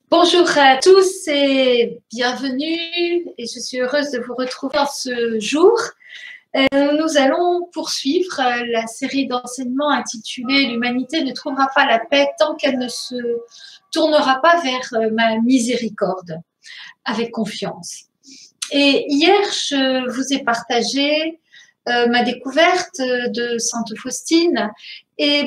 Bonjour à tous et bienvenue, et je suis heureuse de vous retrouver en ce jour. Nous allons poursuivre la série d'enseignements intitulée L'humanité ne trouvera pas la paix tant qu'elle ne se tournera pas vers ma miséricorde, avec confiance. Et hier, je vous ai partagé ma découverte de Sainte Faustine et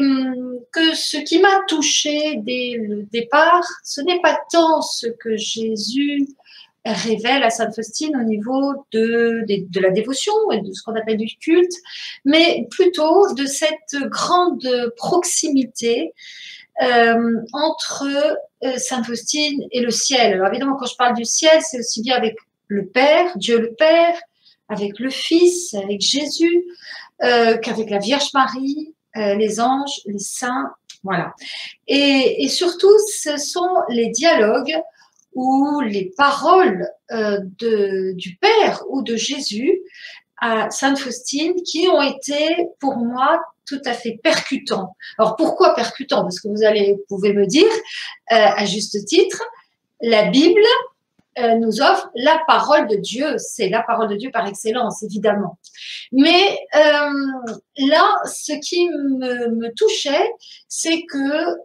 que ce qui m'a touchée dès le départ, ce n'est pas tant ce que Jésus révèle à Sainte Faustine au niveau de la dévotion et de ce qu'on appelle du culte, mais plutôt de cette grande proximité entre Sainte Faustine et le ciel. Alors évidemment, quand je parle du ciel, c'est aussi bien avec le Père, Dieu le Père, avec le Fils, avec Jésus, qu'avec la Vierge Marie, les anges, les saints, voilà. Et surtout, ce sont les dialogues ou les paroles du Père ou de Jésus à Sainte Faustine qui ont été pour moi tout à fait percutants. Alors pourquoi percutants? Parce que vous pouvez me dire, à juste titre, la Bible nous offre la parole de Dieu. C'est la parole de Dieu par excellence, évidemment. Mais là, ce qui me touchait, c'est que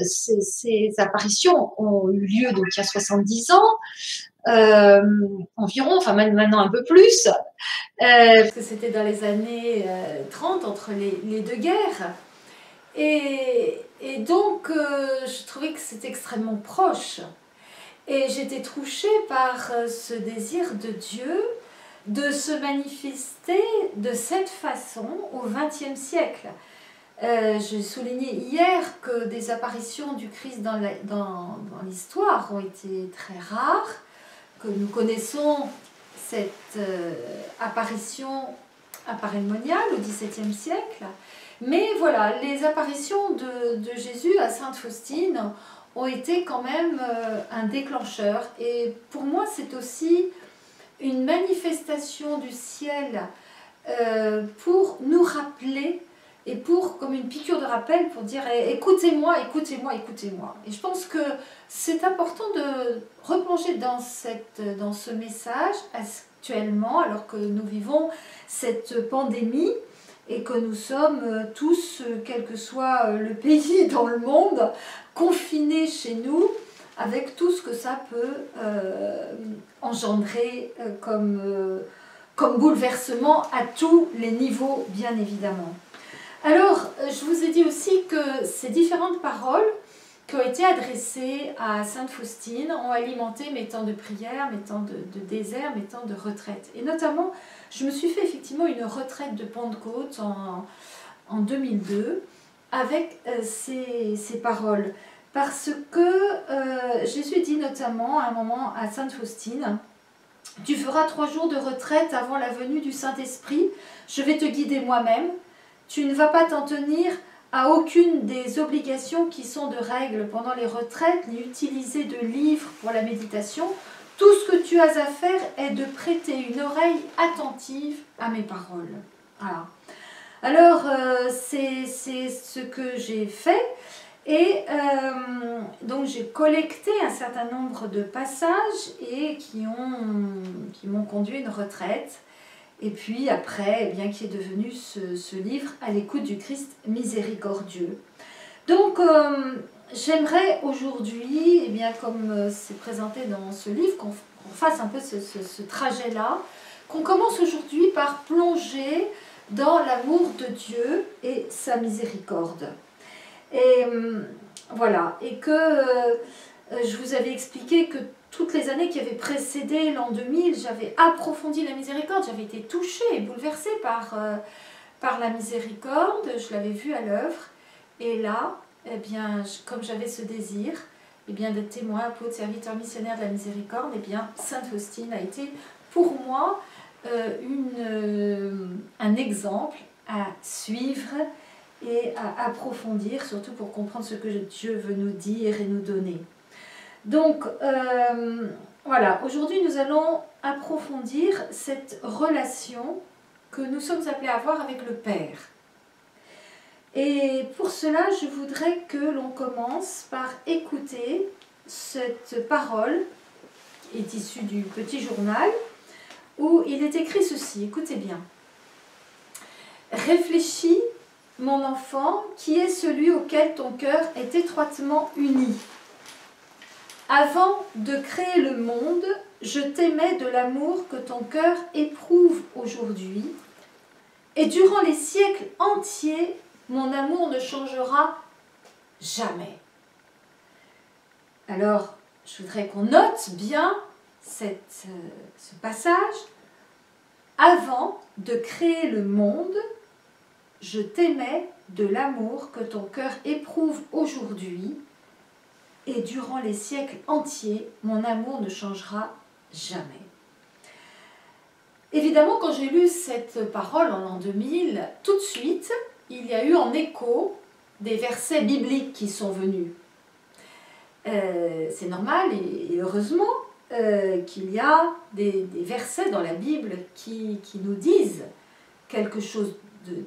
ces apparitions ont eu lieu donc il y a 70 ans, environ, enfin maintenant un peu plus, parce que c'était dans les années 30, entre les deux guerres. Et donc, je trouvais que c'était extrêmement proche. Et j'étais touchée par ce désir de Dieu de se manifester de cette façon au XXe siècle. Je soulignais hier que des apparitions du Christ dans l'histoire ont été très rares, que nous connaissons cette apparition parémoniale au XVIIe siècle. Mais voilà, les apparitions de Jésus à Sainte Faustine ont été quand même un déclencheur. Et pour moi, c'est aussi une manifestation du ciel pour nous rappeler et comme une piqûre de rappel pour dire écoutez-moi, écoutez-moi, écoutez-moi. Et je pense que c'est important de replonger dans ce message actuellement, alors que nous vivons cette pandémie et que nous sommes tous, quel que soit le pays dans le monde, confinés chez nous, avec tout ce que ça peut engendrer comme bouleversement à tous les niveaux, bien évidemment. Alors, je vous ai dit aussi que ces différentes paroles qui ont été adressées à Sainte Faustine ont alimenté mes temps de prière, mes temps de désert, mes temps de retraite. Et notamment, je me suis fait effectivement une retraite de Pentecôte en 2002 avec ces paroles. Parce que Jésus dit notamment à un moment à Sainte Faustine, « Tu feras 3 jours de retraite avant la venue du Saint-Esprit, je vais te guider moi-même. Tu ne vas pas t'en tenir à aucune des obligations qui sont de règle pendant les retraites, ni utiliser de livres pour la méditation. Tout ce que tu as à faire est de prêter une oreille attentive à mes paroles. » Voilà. Alors, c'est ce que j'ai fait. Et donc j'ai collecté un certain nombre de passages et qui m'ont conduit à une retraite. Et puis après, eh bien, qui est devenu ce livre « À l'écoute du Christ miséricordieux ». Donc j'aimerais aujourd'hui, eh bien, comme c'est présenté dans ce livre, qu'on fasse un peu ce trajet-là, qu'on commence aujourd'hui par plonger dans l'amour de Dieu et sa miséricorde. Et voilà, et que je vous avais expliqué que toutes les années qui avaient précédé l'an 2000, j'avais approfondi la miséricorde, j'avais été touchée et bouleversée par la miséricorde, je l'avais vue à l'œuvre. Et là, eh bien, comme j'avais ce désir eh bien, d'être témoin, apôtre, serviteur, missionnaire de la miséricorde, eh bien, Sainte Faustine a été pour moi un exemple à suivre et à approfondir, surtout pour comprendre ce que Dieu veut nous dire et nous donner. Donc, voilà, aujourd'hui nous allons approfondir cette relation que nous sommes appelés à avoir avec le Père. Et pour cela, je voudrais que l'on commence par écouter cette parole est issue du petit journal où il est écrit ceci, écoutez bien. Réfléchis, mon enfant, qui est celui auquel ton cœur est étroitement uni. Avant de créer le monde, je t'aimais de l'amour que ton cœur éprouve aujourd'hui, et durant les siècles entiers, mon amour ne changera jamais. Alors, je voudrais qu'on note bien ce passage. Avant de créer le monde, je t'aimais de l'amour que ton cœur éprouve aujourd'hui, et durant les siècles entiers, mon amour ne changera jamais. Évidemment, quand j'ai lu cette parole en l'an 2000, tout de suite, il y a eu en écho des versets bibliques qui sont venus. C'est normal et heureusement qu'il y a des versets dans la Bible qui nous disent quelque chose de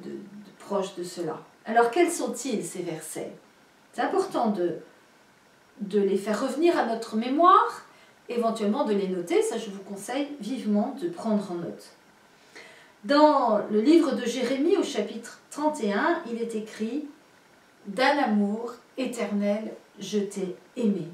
proche de cela. Alors, quels sont-ils, ces versets? C'est important de les faire revenir à notre mémoire, éventuellement de les noter. Ça, je vous conseille vivement de prendre en note. Dans le livre de Jérémie, au chapitre 31, il est écrit « D'un amour éternel, je t'ai aimé ».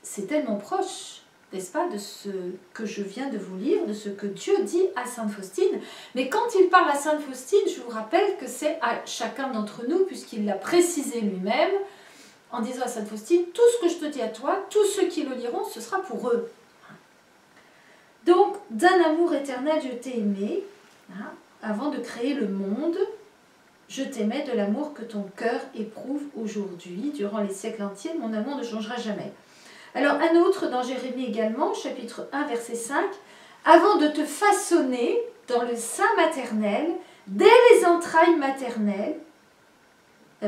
C'est tellement proche, n'est-ce pas, de ce que je viens de vous lire, de ce que Dieu dit à Sainte Faustine. Mais quand il parle à Sainte Faustine, je vous rappelle que c'est à chacun d'entre nous, puisqu'il l'a précisé lui-même, en disant à Sainte Faustine, tout ce que je te dis à toi, tous ceux qui le liront, ce sera pour eux. Donc, d'un amour éternel, je t'ai aimé, avant de créer le monde, je t'aimais de l'amour que ton cœur éprouve aujourd'hui, durant les siècles entiers, mon amour ne changera jamais. Alors, un autre dans Jérémie également, chapitre 1, verset 5, avant de te façonner dans le sein maternel, dès les entrailles maternelles,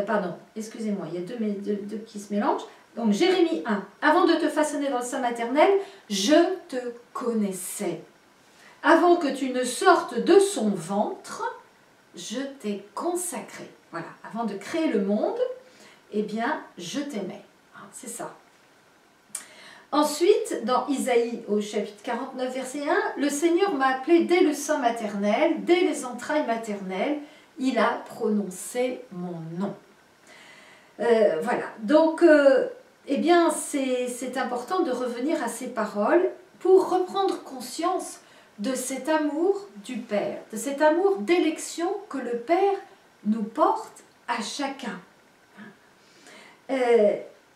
pardon, excusez-moi, il y a deux qui se mélangent. Donc Jérémie 1, avant de te façonner dans le sein maternel, je te connaissais. Avant que tu ne sortes de son ventre, je t'ai consacré. Voilà, avant de créer le monde, eh bien, je t'aimais. C'est ça. Ensuite, dans Isaïe, au chapitre 49, verset 1, le Seigneur m'a appelé dès le sein maternel, dès les entrailles maternelles, il a prononcé mon nom. Voilà, donc, eh bien, c'est important de revenir à ces paroles pour reprendre conscience de cet amour du Père, de cet amour d'élection que le Père nous porte à chacun.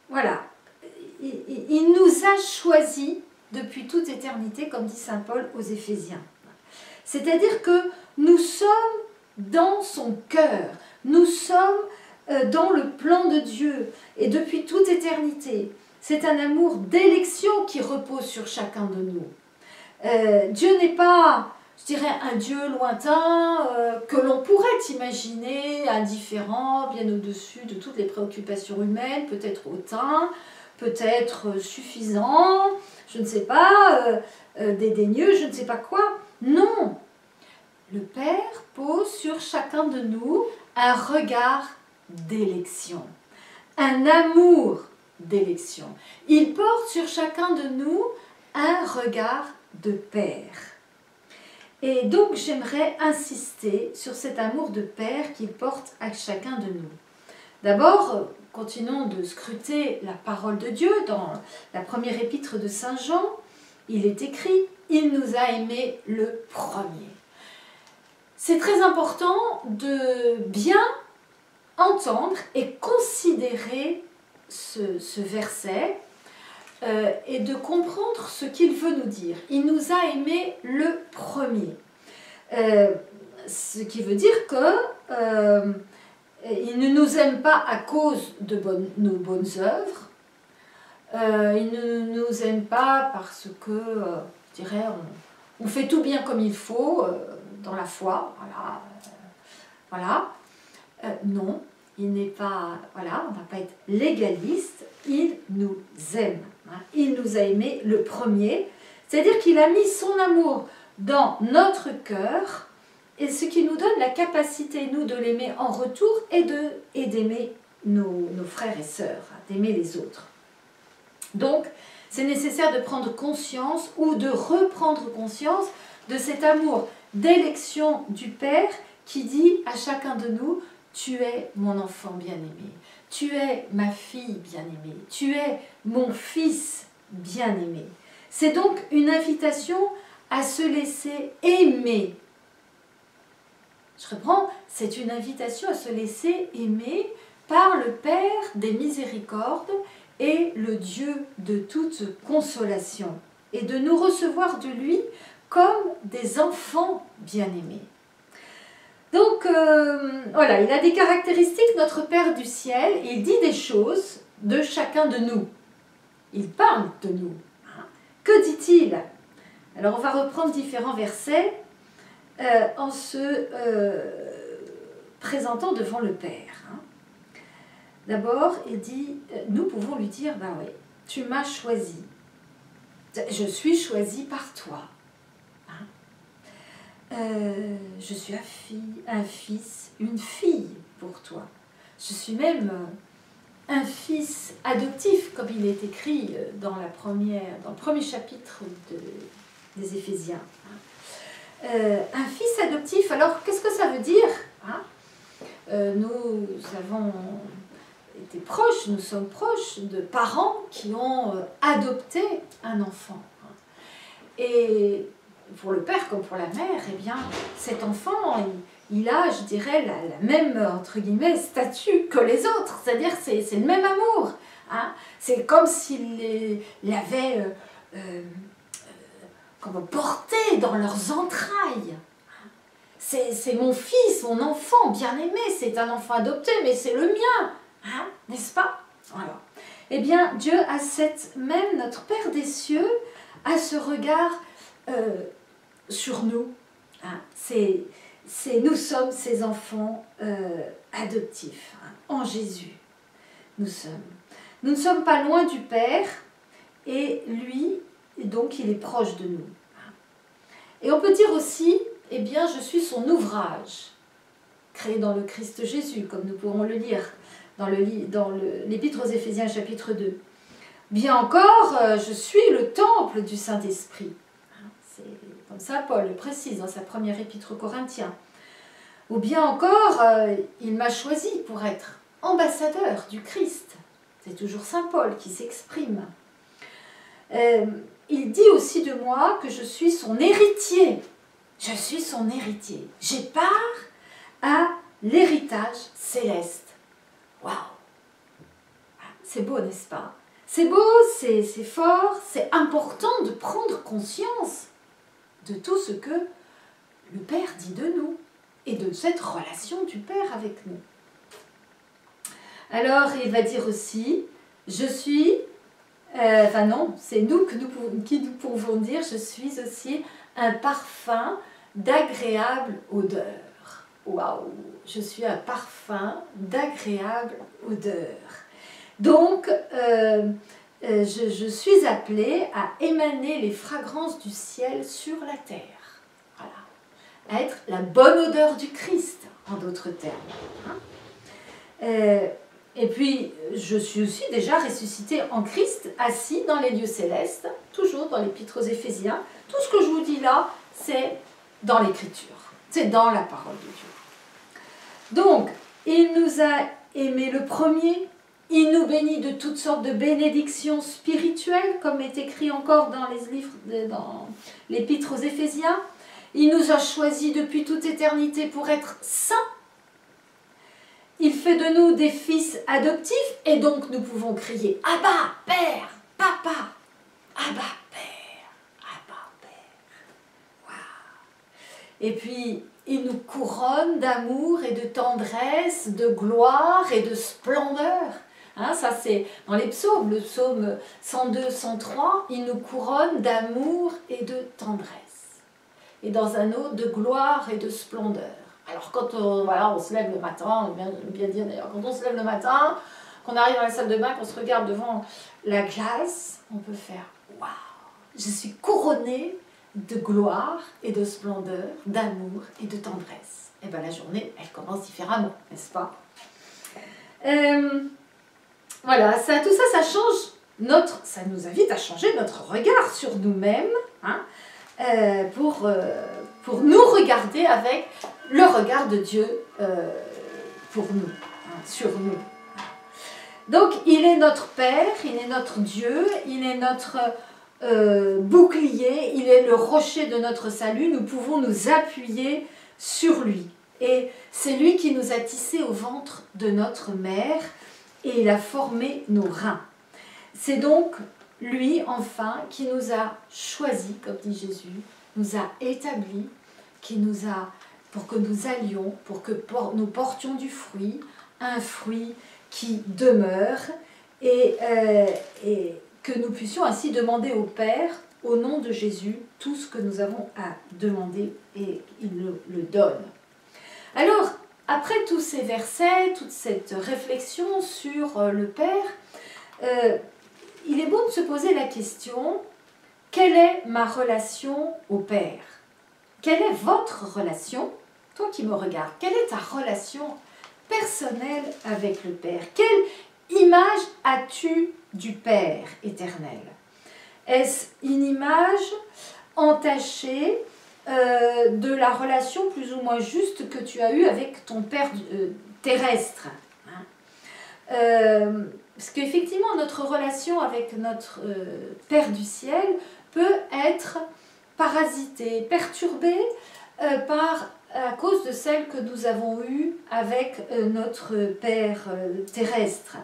Voilà, il nous a choisis depuis toute éternité, comme dit saint Paul aux Éphésiens. C'est-à-dire que nous sommes dans son cœur, nous sommes dans le plan de Dieu, et depuis toute éternité. C'est un amour d'élection qui repose sur chacun de nous. Dieu n'est pas, je dirais, un Dieu lointain que l'on pourrait imaginer indifférent, bien au-dessus de toutes les préoccupations humaines, peut-être hautain, peut-être suffisant, je ne sais pas, dédaigneux, je ne sais pas quoi. Non, le Père pose sur chacun de nous un regard d'élection, un amour d'élection. Il porte sur chacun de nous un regard de Père. Et donc j'aimerais insister sur cet amour de Père qu'il porte à chacun de nous. D'abord, continuons de scruter la parole de Dieu dans la première épître de Saint Jean. Il est écrit « Il nous a aimés le premier ». C'est très important de bien entendre et considérer ce verset et de comprendre ce qu'il veut nous dire. Il nous a aimés le premier. Ce qui veut dire que il ne nous aime pas à cause de nos bonnes œuvres. Il ne nous aime pas parce que, je dirais, on fait tout bien comme il faut dans la foi. Voilà. Non, il n'est pas, voilà, on ne va pas être légaliste, il nous aime. Il nous a aimés le premier, c'est-à-dire qu'il a mis son amour dans notre cœur, et ce qui nous donne la capacité, nous, de l'aimer en retour et d'aimer nos frères et sœurs, d'aimer les autres. Donc, c'est nécessaire de prendre conscience ou de reprendre conscience de cet amour d'élection du Père qui dit à chacun de nous, tu es mon enfant bien-aimé, tu es ma fille bien-aimée, tu es mon fils bien-aimé. C'est donc une invitation à se laisser aimer. Je reprends, c'est une invitation à se laisser aimer par le Père des miséricordes et le Dieu de toute consolation, et de nous recevoir de lui comme des enfants bien-aimés. Donc, voilà, il a des caractéristiques, notre Père du ciel, il dit des choses de chacun de nous. Il parle de nous. Que dit-il? Alors, on va reprendre différents versets en se présentant devant le Père. D'abord, il dit, nous pouvons lui dire, ben oui, tu m'as choisi. Je suis choisi par toi. Je suis un fils, une fille pour toi. Je suis même un fils adoptif, comme il est écrit dans le premier chapitre des Éphésiens. Un fils adoptif, alors qu'est-ce que ça veut dire? Nous avons été proches, nous sommes proches de parents qui ont adopté un enfant. Et pour le père comme pour la mère, eh bien, cet enfant, il a, je dirais, la même, entre guillemets, statut que les autres. C'est-à-dire c'est le même amour. C'est comme s'il l'avait porté dans leurs entrailles. C'est mon fils, mon enfant bien-aimé, c'est un enfant adopté, mais c'est le mien. N'est-ce pas? Voilà. Eh bien, Dieu a même notre Père des cieux, a ce regard sur nous. Nous sommes ses enfants adoptifs, en Jésus. Nous ne sommes pas loin du Père, et lui, donc, il est proche de nous. Et on peut dire aussi, eh bien, je suis son ouvrage, créé dans le Christ Jésus, comme nous pourrons le lire dans l'Épître aux Éphésiens chapitre 2. Bien encore, je suis le temple du Saint-Esprit. C'est comme ça Paul le précise dans sa première épître aux Corinthiens. Ou bien encore, il m'a choisi pour être ambassadeur du Christ. C'est toujours saint Paul qui s'exprime. Il dit aussi de moi que je suis son héritier. Je suis son héritier. J'ai part à l'héritage céleste. Waouh! C'est beau, n'est-ce pas? C'est beau, c'est fort, c'est important de prendre conscience de tout ce que le Père dit de nous et de cette relation du Père avec nous. Alors, il va dire aussi, je suis, c'est nous qui nous pouvons dire, je suis aussi un parfum d'agréable odeur. Waouh! Je suis un parfum d'agréable odeur. Donc, je suis appelée à émaner les fragrances du ciel sur la terre. Voilà. À être la bonne odeur du Christ, en d'autres termes. Et puis, je suis aussi déjà ressuscitée en Christ, assis dans les lieux célestes, toujours dans l'Épître aux Éphésiens. Tout ce que je vous dis là, c'est dans l'Écriture. C'est dans la parole de Dieu. Donc, il nous a aimés le premier, il nous bénit de toutes sortes de bénédictions spirituelles, comme est écrit encore dans dans l'Épître aux Éphésiens. Il nous a choisis depuis toute éternité pour être saints. Il fait de nous des fils adoptifs, et donc nous pouvons crier « Abba, Père, Papa, Abba, Père, Abba, Père. » Wow. Et puis, il nous couronne d'amour et de tendresse, de gloire et de splendeur. Ça c'est dans les psaumes, le psaume 102, 103, il nous couronne d'amour et de tendresse. Et dans un autre, de gloire et de splendeur. Alors quand on se lève le matin, bien dire d'ailleurs, quand on se lève le matin, qu'on arrive dans la salle de bain, qu'on se regarde devant la glace, on peut faire « Waouh, je suis couronnée de gloire et de splendeur, d'amour et de tendresse. » Et bien la journée, elle commence différemment, n'est-ce pas? Voilà, tout ça change ça nous invite à changer notre regard sur nous-mêmes, hein, pour nous regarder avec le regard de Dieu pour nous, hein, sur nous. Donc, il est notre Père, il est notre Dieu, il est notre bouclier, il est le rocher de notre salut. Nous pouvons nous appuyer sur lui. Et c'est lui qui nous a tissés au ventre de notre mère et il a formé nos reins. C'est donc lui, enfin, qui nous a choisis, comme dit Jésus, nous a établis, pour que nous allions, pour que nous portions du fruit, un fruit qui demeure, et que nous puissions ainsi demander au Père, au nom de Jésus, tout ce que nous avons à demander, et il le donne. Alors, après tous ces versets, toute cette réflexion sur le Père, il est bon de se poser la question, quelle est ma relation au Père? Quelle est votre relation? Toi qui me regardes, quelle est ta relation personnelle avec le Père? Quelle image as-tu du Père éternel? Est-ce une image entachée de la relation plus ou moins juste que tu as eue avec ton Père terrestre, hein? Parce qu'effectivement, notre relation avec notre Père du ciel peut être parasitée, perturbée à cause de celle que nous avons eue avec notre Père terrestre.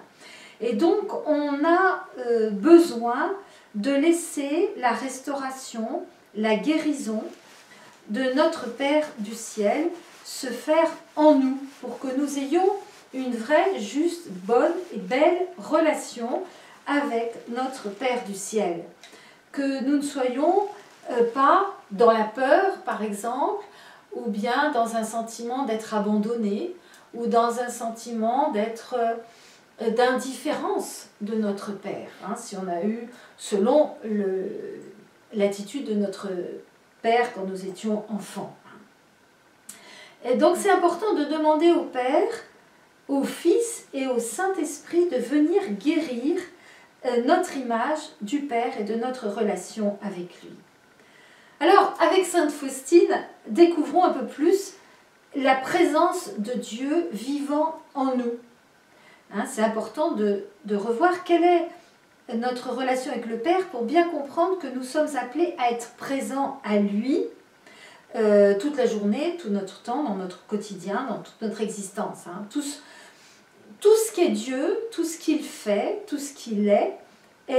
Et donc, on a besoin de laisser la restauration, la guérison de notre Père du ciel se faire en nous, pour que nous ayons une vraie, juste, bonne et belle relation avec notre Père du ciel. Que nous ne soyons pas dans la peur, par exemple, ou bien dans un sentiment d'être abandonné, ou dans un sentiment d'indifférence de notre Père, hein, si on a eu, selon l'attitude de notre Père quand nous étions enfants. Et donc c'est important de demander au Père, au Fils et au Saint-Esprit de venir guérir notre image du Père et de notre relation avec lui. Alors, avec Sainte Faustine, découvrons un peu plus la présence de Dieu vivant en nous. Hein, c'est important de revoir quelle est notre relation avec le Père pour bien comprendre que nous sommes appelés à être présents à lui toute la journée, tout notre temps, dans notre quotidien, dans toute notre existence. Hein. Tout ce qu'est Dieu, tout ce qu'il fait, tout ce qu'il est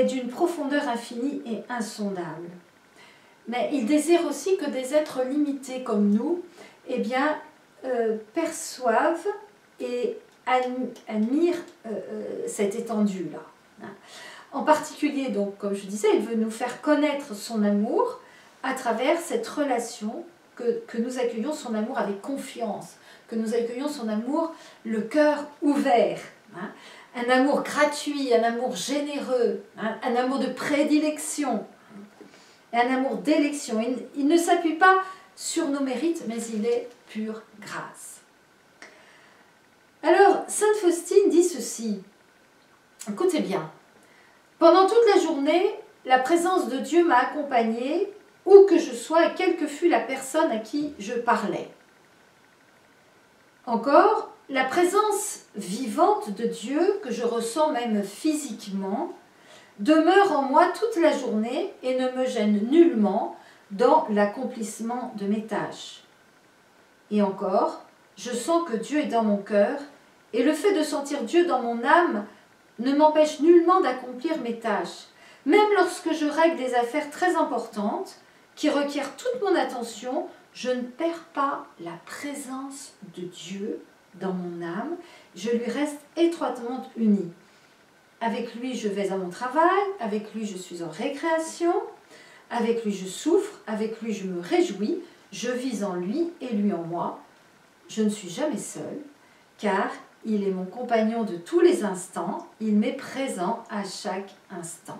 d'une profondeur infinie et insondable. Mais il désire aussi que des êtres limités comme nous, eh bien, perçoivent et admirent cette étendue-là. En particulier, donc, comme je disais, il veut nous faire connaître son amour à travers cette relation, que nous accueillons son amour avec confiance, que nous accueillons son amour le cœur ouvert. Hein. Un amour gratuit, un amour généreux, hein, un amour de prédilection, un amour d'élection. Il ne s'appuie pas sur nos mérites, mais il est pure grâce. Alors, Sainte Faustine dit ceci, écoutez bien, pendant toute la journée, la présence de Dieu m'a accompagnée, où que je sois et quelle que fût la personne à qui je parlais. Encore, la présence vivante de Dieu, que je ressens même physiquement, demeure en moi toute la journée et ne me gêne nullement dans l'accomplissement de mes tâches. Et encore, je sens que Dieu est dans mon cœur, et le fait de sentir Dieu dans mon âme ne m'empêche nullement d'accomplir mes tâches, même lorsque je règle des affaires très importantes qui requièrent toute mon attention. Je ne perds pas la présence de Dieu dans mon âme, je lui reste étroitement unie. Avec lui, je vais à mon travail, avec lui, je suis en récréation, avec lui, je souffre, avec lui, je me réjouis, je vis en lui et lui en moi. Je ne suis jamais seule, car il est mon compagnon de tous les instants, il m'est présent à chaque instant.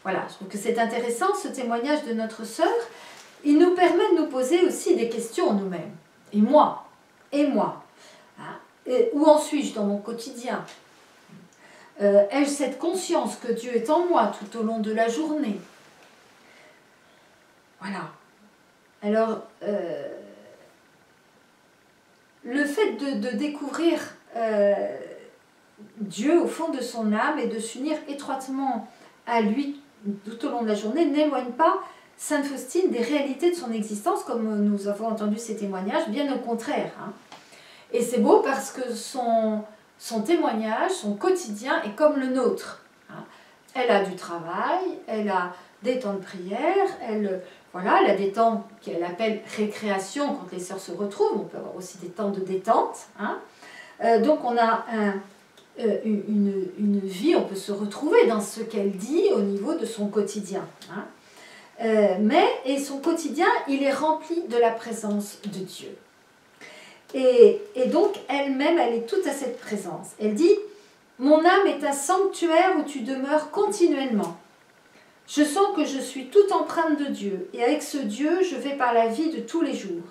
Voilà, je trouve que c'est intéressant ce témoignage de notre sœur. Il nous permet de nous poser aussi des questions nous-mêmes. Et moi, hein, où en suis-je dans mon quotidien? ai-je cette conscience que Dieu est en moi tout au long de la journée? Voilà. Alors, le fait de découvrir Dieu au fond de son âme et de s'unir étroitement à lui tout au long de la journée n'éloigne pas Sainte Faustine des réalités de son existence, comme nous avons entendu ces témoignages, bien au contraire. Hein. Et c'est beau parce que son témoignage, son quotidien est comme le nôtre. Hein. Elle a du travail, elle a des temps de prière, elle a des temps qu'elle appelle récréation quand les sœurs se retrouvent. On peut avoir aussi des temps de détente. Hein. Donc on a une vie, on peut se retrouver dans ce qu'elle dit au niveau de son quotidien. Hein. Et son quotidien, il est rempli de la présence de Dieu. Et donc, elle-même, elle est toute à cette présence. Elle dit, « Mon âme est un sanctuaire où tu demeures continuellement. Je sens que je suis toute empreinte de Dieu, et avec ce Dieu, je vais par la vie de tous les jours.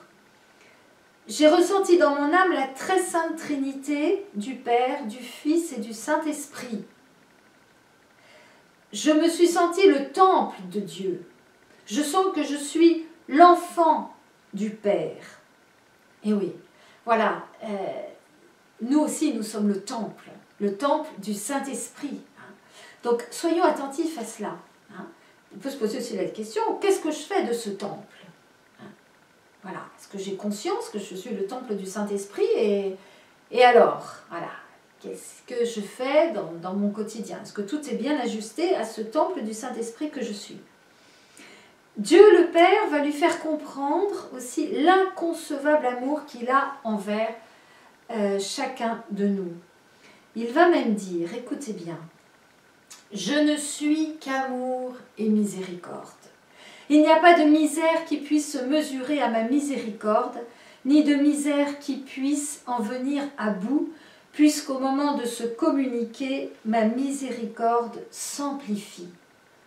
J'ai ressenti dans mon âme la très sainte Trinité du Père, du Fils et du Saint-Esprit. Je me suis senti le temple de Dieu. Je sens que je suis l'enfant du Père. » Et oui, voilà, nous aussi, nous sommes le temple du Saint-Esprit. Hein. Donc, soyons attentifs à cela. Hein. On peut se poser aussi la question, qu'est-ce que je fais de ce temple? Hein. Voilà, est-ce que j'ai conscience que je suis le temple du Saint-Esprit et alors, voilà, qu'est-ce que je fais dans mon quotidien? Est-ce que tout est bien ajusté à ce temple du Saint-Esprit que je suis? Dieu le Père va lui faire comprendre aussi l'inconcevable amour qu'il a envers chacun de nous. Il va même dire, écoutez bien, « Je ne suis qu'amour et miséricorde. Il n'y a pas de misère qui puisse se mesurer à ma miséricorde, ni de misère qui puisse en venir à bout, puisqu'au moment de se communiquer, ma miséricorde s'amplifie. »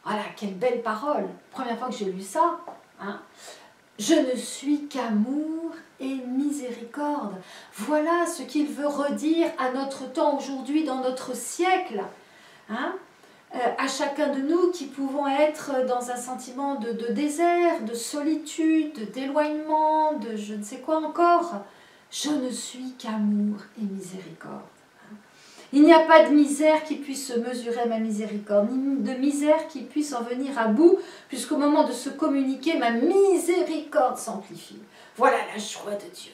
Voilà, quelle belle parole. Première fois que j'ai lu ça. Hein. Je ne suis qu'amour et miséricorde. Voilà ce qu'il veut redire à notre temps aujourd'hui, dans notre siècle. Hein. À chacun de nous qui pouvons être dans un sentiment de désert, de solitude, d'éloignement, de je ne sais quoi encore. Je ne suis qu'amour et miséricorde. Il n'y a pas de misère qui puisse se mesurer à ma miséricorde, ni de misère qui puisse en venir à bout, puisqu'au moment de se communiquer, ma miséricorde s'amplifie. Voilà la joie de Dieu.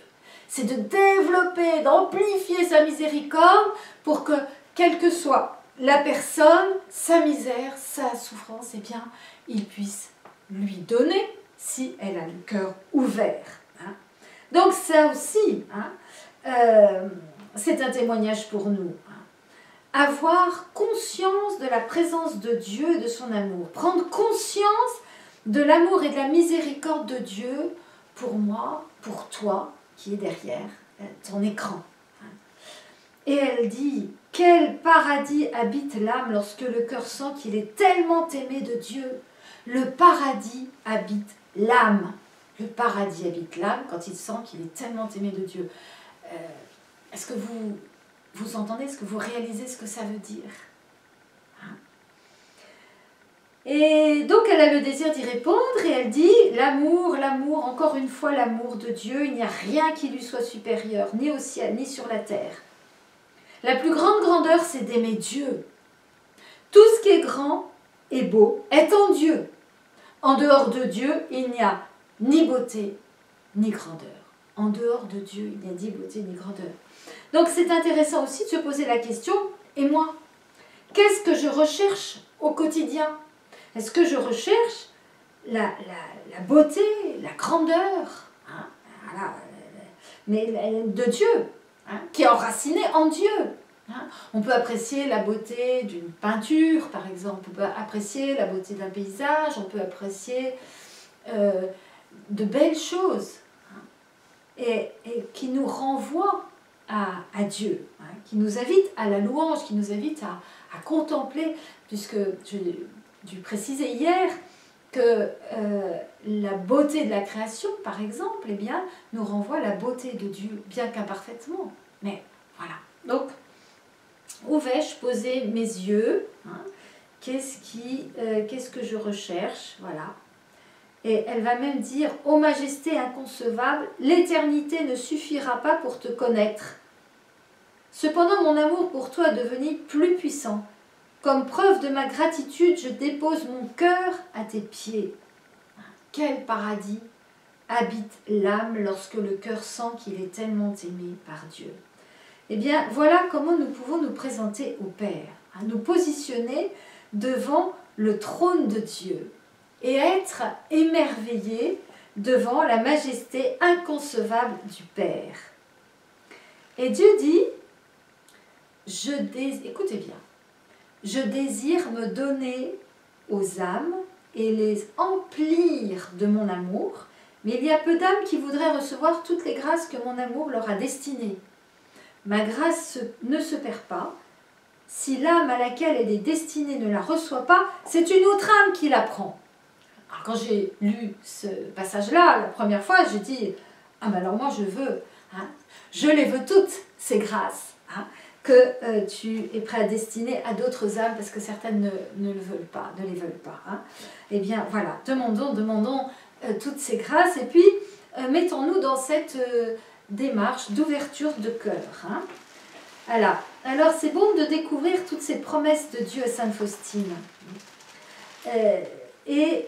C'est de développer, d'amplifier sa miséricorde pour que, quelle que soit la personne, sa misère, sa souffrance, eh bien, il puisse lui donner si elle a le cœur ouvert. Hein. Donc ça aussi, hein, c'est un témoignage pour nous. Avoir conscience de la présence de Dieu et de son amour. Prendre conscience de l'amour et de la miséricorde de Dieu pour moi, pour toi, qui est derrière ton écran. Et elle dit, quel paradis habite l'âme lorsque le cœur sent qu'il est tellement aimé de Dieu. Le paradis habite l'âme. Le paradis habite l'âme quand il sent qu'il est tellement aimé de Dieu. Est-ce que vous entendez, est-ce que vous réalisez ce que ça veut dire? Hein? Et donc elle a le désir d'y répondre et elle dit, l'amour, encore une fois l'amour de Dieu, il n'y a rien qui lui soit supérieur, ni au ciel, ni sur la terre. La plus grande grandeur, c'est d'aimer Dieu. Tout ce qui est grand et beau est en Dieu. En dehors de Dieu, il n'y a ni beauté, ni grandeur. En dehors de Dieu, il n'y a ni beauté, ni grandeur. Donc c'est intéressant aussi de se poser la question, et moi, qu'est-ce que je recherche au quotidien? Est-ce que je recherche la beauté, la grandeur, hein, voilà, mais de Dieu, hein, qui est enraciné en Dieu? Hein. On peut apprécier la beauté d'une peinture, par exemple, on peut apprécier la beauté d'un paysage, on peut apprécier de belles choses, hein, et qui nous renvoient à Dieu, hein, qui nous invite à la louange, qui nous invite à contempler, puisque j'ai dû préciser hier que la beauté de la création, par exemple, eh bien, nous renvoie à la beauté de Dieu, bien qu'imparfaitement. Mais voilà. Donc, où vais-je poser mes yeux, hein? Qu'est-ce que je recherche, voilà. Et elle va même dire, ô majesté inconcevable, l'éternité ne suffira pas pour te connaître. Cependant, mon amour pour toi est devenu plus puissant. Comme preuve de ma gratitude, je dépose mon cœur à tes pieds. Quel paradis habite l'âme lorsque le cœur sent qu'il est tellement aimé par Dieu. Eh bien, voilà comment nous pouvons nous présenter au Père, hein, nous positionner devant le trône de Dieu et être émerveillés devant la majesté inconcevable du Père. Et Dieu dit, écoutez bien, je désire me donner aux âmes et les emplir de mon amour, mais il y a peu d'âmes qui voudraient recevoir toutes les grâces que mon amour leur a destinées. Ma grâce ne se perd pas. Si l'âme à laquelle elle est destinée ne la reçoit pas, c'est une autre âme qui la prend. Alors, quand j'ai lu ce passage-là, la première fois, j'ai dit, ah ben alors moi je veux, hein, je les veux toutes, ces grâces, hein, que tu es prêt à destiner à d'autres âmes, parce que certaines ne les veulent pas. Hein. Eh bien voilà, demandons toutes ces grâces, et puis mettons-nous dans cette démarche d'ouverture de cœur. Hein. Voilà. Alors c'est bon de découvrir toutes ces promesses de Dieu à Sainte Faustine. Et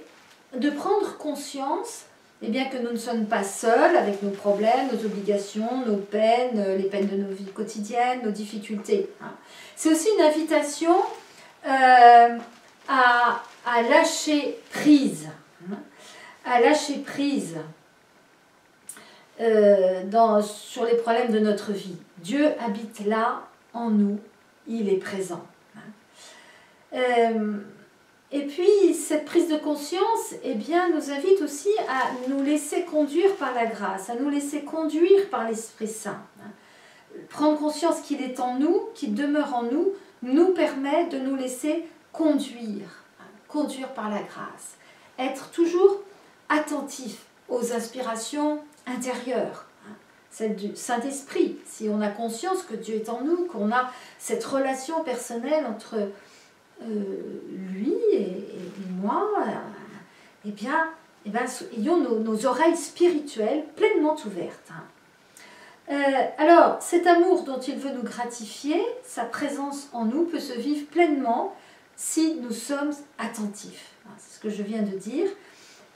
de prendre conscience eh bien, que nous ne sommes pas seuls avec nos problèmes, nos obligations, nos peines, les peines de nos vies quotidiennes, nos difficultés. Hein. C'est aussi une invitation à lâcher prise. Hein, à lâcher prise sur les problèmes de notre vie. Dieu habite là, en nous, il est présent. Et puis, cette prise de conscience eh bien, nous invite aussi à nous laisser conduire par la grâce, à nous laisser conduire par l'Esprit Saint. Prendre conscience qu'il est en nous, qu'il demeure en nous, nous permet de nous laisser conduire par la grâce. Être toujours attentif aux inspirations intérieures, celle du Saint-Esprit. Si on a conscience que Dieu est en nous, qu'on a cette relation personnelle entre lui et moi, eh bien, ayons nos oreilles spirituelles pleinement ouvertes. Alors, cet amour dont il veut nous gratifier, sa présence en nous peut se vivre pleinement si nous sommes attentifs. C'est ce que je viens de dire.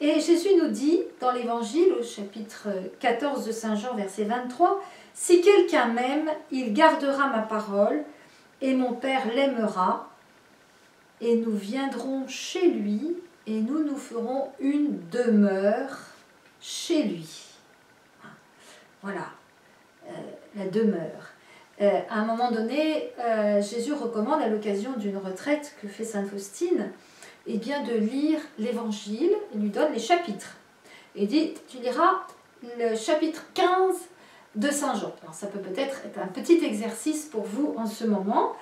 Et Jésus nous dit dans l'Évangile, au chapitre 14 de Saint Jean, verset 23, « Si quelqu'un m'aime, il gardera ma parole, et mon Père l'aimera, et nous viendrons chez lui, et nous nous ferons une demeure chez lui. » Voilà, la demeure. À un moment donné, Jésus recommande, à l'occasion d'une retraite que fait Sainte Faustine, eh bien, de lire l'Évangile. Il lui donne les chapitres. Il dit, tu liras le chapitre 15 de Saint Jean. Alors, ça peut peut-être être un petit exercice pour vous en ce moment,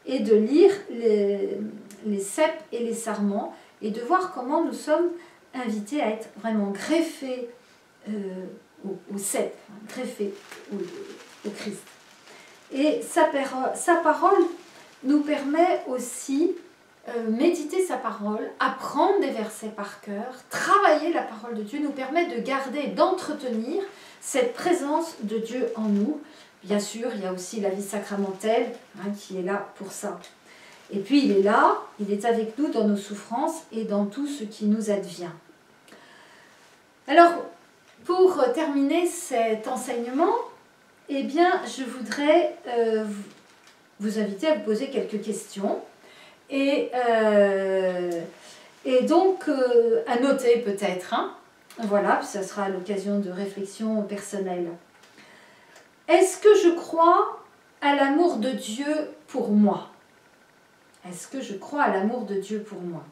et de lire les cèpes et les sarments, et de voir comment nous sommes invités à être vraiment greffés au cèpe, greffés au Christ. Et sa parole nous permet aussi méditer sa parole, apprendre des versets par cœur, travailler la parole de Dieu nous permet de garder, d'entretenir cette présence de Dieu en nous. Bien sûr, il y a aussi la vie sacramentelle qui est là pour ça. Et puis il est là, il est avec nous dans nos souffrances et dans tout ce qui nous advient. Alors, pour terminer cet enseignement, eh bien, je voudrais vous inviter à vous poser quelques questions. Et donc, à noter peut-être, hein. Voilà, puis ça sera l'occasion de réflexion personnelle. Est-ce que je crois à l'amour de Dieu pour moi? Est-ce que je crois à l'amour de Dieu pour moi?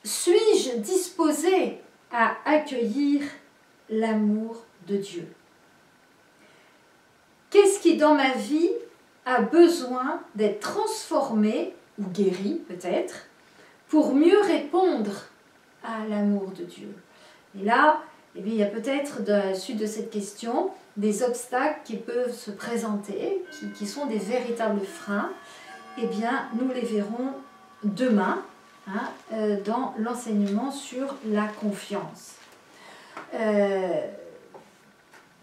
Suis-je disposée à accueillir l'amour de Dieu? Qu'est-ce qui dans ma vie a besoin d'être transformé ou guéri peut-être pour mieux répondre à l'amour de Dieu? Et là, eh bien, il y a peut-être, à la suite de cette question, des obstacles qui peuvent se présenter, qui sont des véritables freins. Eh bien, nous les verrons demain, hein, dans l'enseignement sur la confiance.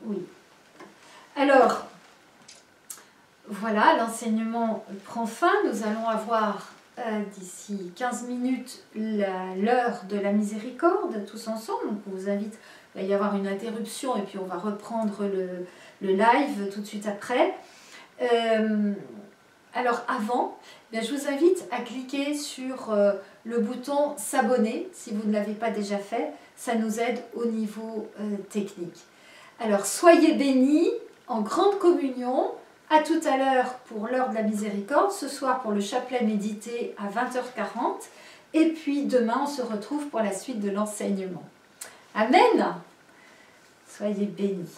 Oui. Alors, voilà, l'enseignement prend fin. Nous allons avoir d'ici 15 minutes l'heure de la miséricorde, tous ensemble. Donc, on vous invite, il va y avoir une interruption et puis on va reprendre le live tout de suite après. Alors avant, bien, je vous invite à cliquer sur le bouton s'abonner si vous ne l'avez pas déjà fait. Ça nous aide au niveau technique. Alors soyez bénis en grande communion. À tout à l'heure pour l'heure de la miséricorde, ce soir pour le chapelet médité à 20h40 et puis demain on se retrouve pour la suite de l'enseignement. Amen. Soyez bénis.